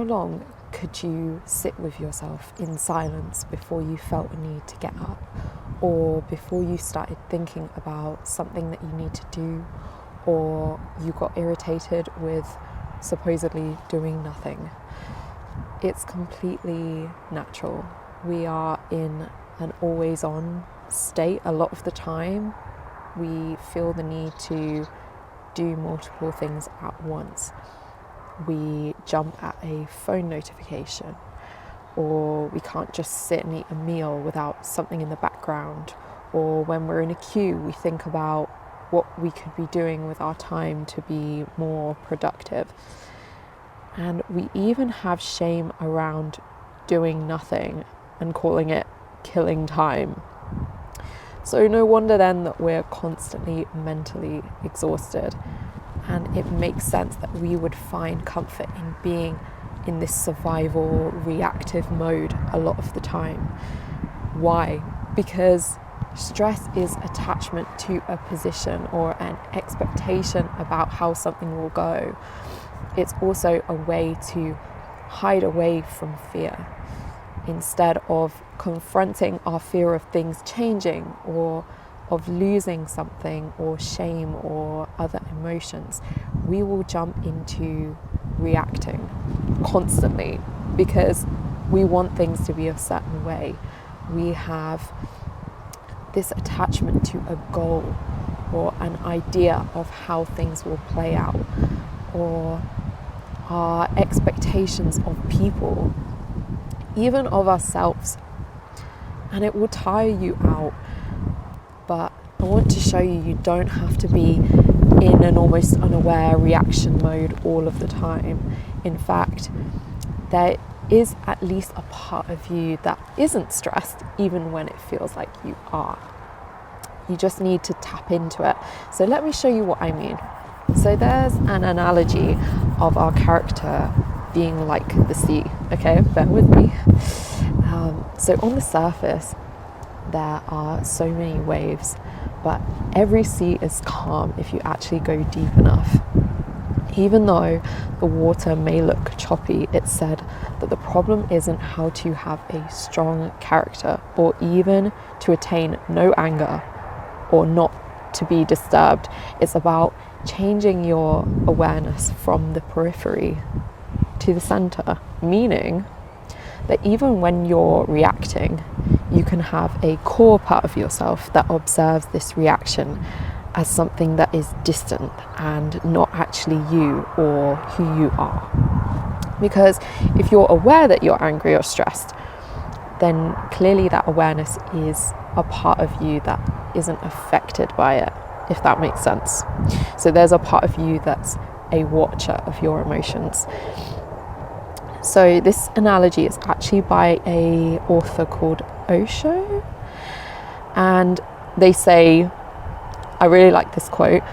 long could you sit with yourself in silence before you felt a need to get up, or before you started thinking about something that you need to do, or you got irritated with supposedly doing nothing? It's completely natural. We are in an always on state a lot of the time. We feel the need to do multiple things at once. We jump at a phone notification, or we can't just sit and eat a meal without something in the background, or when we're in a queue we think about what we could be doing with our time to be more productive. And we even have shame around doing nothing and calling it killing time. So no wonder then that we're constantly mentally exhausted. And it makes sense that we would find comfort in being in this survival reactive mode a lot of the time. Why? Because stress is attachment to a position or an expectation about how something will go. It's also a way to hide away from fear, instead of confronting our fear of things changing, or of losing something, or shame, or other emotions. We will jump into reacting constantly because we want things to be a certain way. We have this attachment to a goal or an idea of how things will play out, or our expectations of people, even of ourselves, and it will tire you out. But I want to show you don't have to be in an almost unaware reaction mode all of the time. In fact, there is at least a part of you that isn't stressed, even when it feels like you are. You just need to tap into it. So let me show you what I mean. So there's an analogy of our character being like the sea. Okay, bear with me. So on the surface, there are so many waves, but every sea is calm if you actually go deep enough. Even though the water may look choppy, it's said that the problem isn't how to have a strong character, or even to attain no anger, or not to be disturbed. It's about changing your awareness from the periphery to the center, meaning that even when you're reacting, you can have a core part of yourself that observes this reaction as something that is distant and not actually you or who you are. Because if you're aware that you're angry or stressed, then clearly that awareness is a part of you that isn't affected by it, if that makes sense. So there's a part of you that's a watcher of your emotions. So this analogy is actually by an author called Osho, and they say, I really like this quote,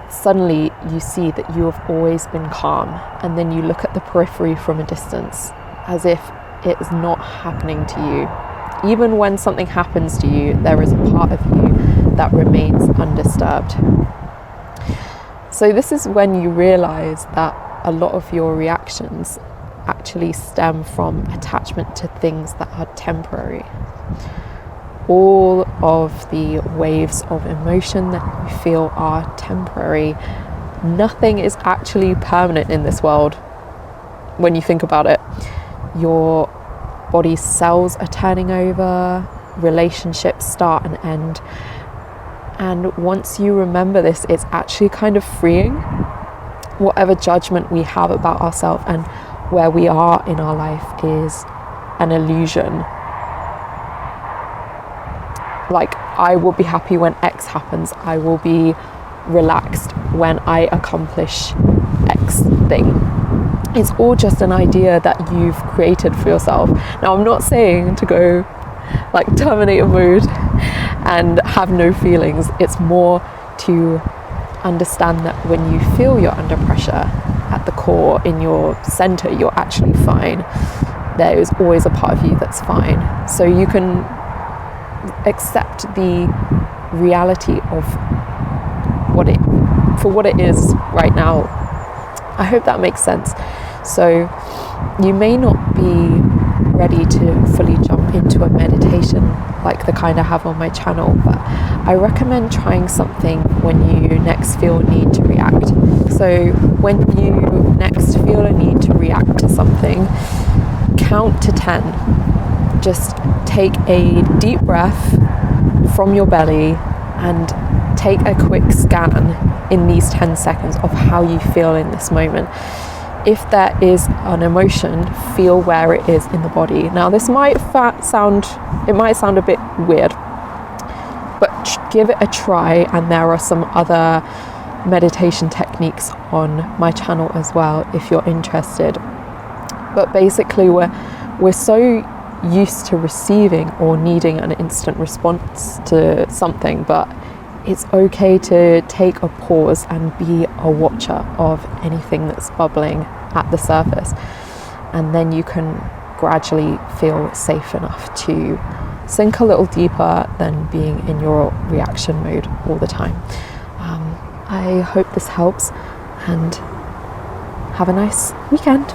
suddenly you see that you have always been calm, and then you look at the periphery from a distance as if it is not happening to you. Even when something happens to you, there is a part of you that remains undisturbed. So this is when you realize that a lot of your reactions actually stem from attachment to things that are temporary. All of the waves of emotion that you feel are temporary. Nothing is actually permanent in this world when you think about it. Your body's cells are turning over, relationships start and end. And once you remember this, it's actually kind of freeing. Whatever judgment we have about ourselves and where we are in our life is an illusion. Like, I will be happy when X happens. I will be relaxed when I accomplish X thing. It's all just an idea that you've created for yourself. Now, I'm not saying to go like Terminator mode and have no feelings. It's more to understand that when you feel you're under pressure, at the core, in your center, you're actually fine. There is always a part of you that's fine. So you can accept the reality of what it is right now. I hope that makes sense. So you may not be ready to fully jump into a meditation like the kind I have on my channel, but I recommend trying something when you next feel a need to react. So when you next feel a need to react to something, count to 10. Just take a deep breath from your belly and take a quick scan in these 10 seconds of how you feel in this moment. If there is an emotion, feel where it is in the body. Now this might sound a bit weird, but give it a try, and there are some other meditation techniques on my channel as well if you're interested. But basically we're so used to receiving or needing an instant response to something, but it's okay to take a pause and be a watcher of anything that's bubbling at the surface, and then you can gradually feel safe enough to sink a little deeper than being in your reaction mode all the time. I hope this helps, and have a nice weekend.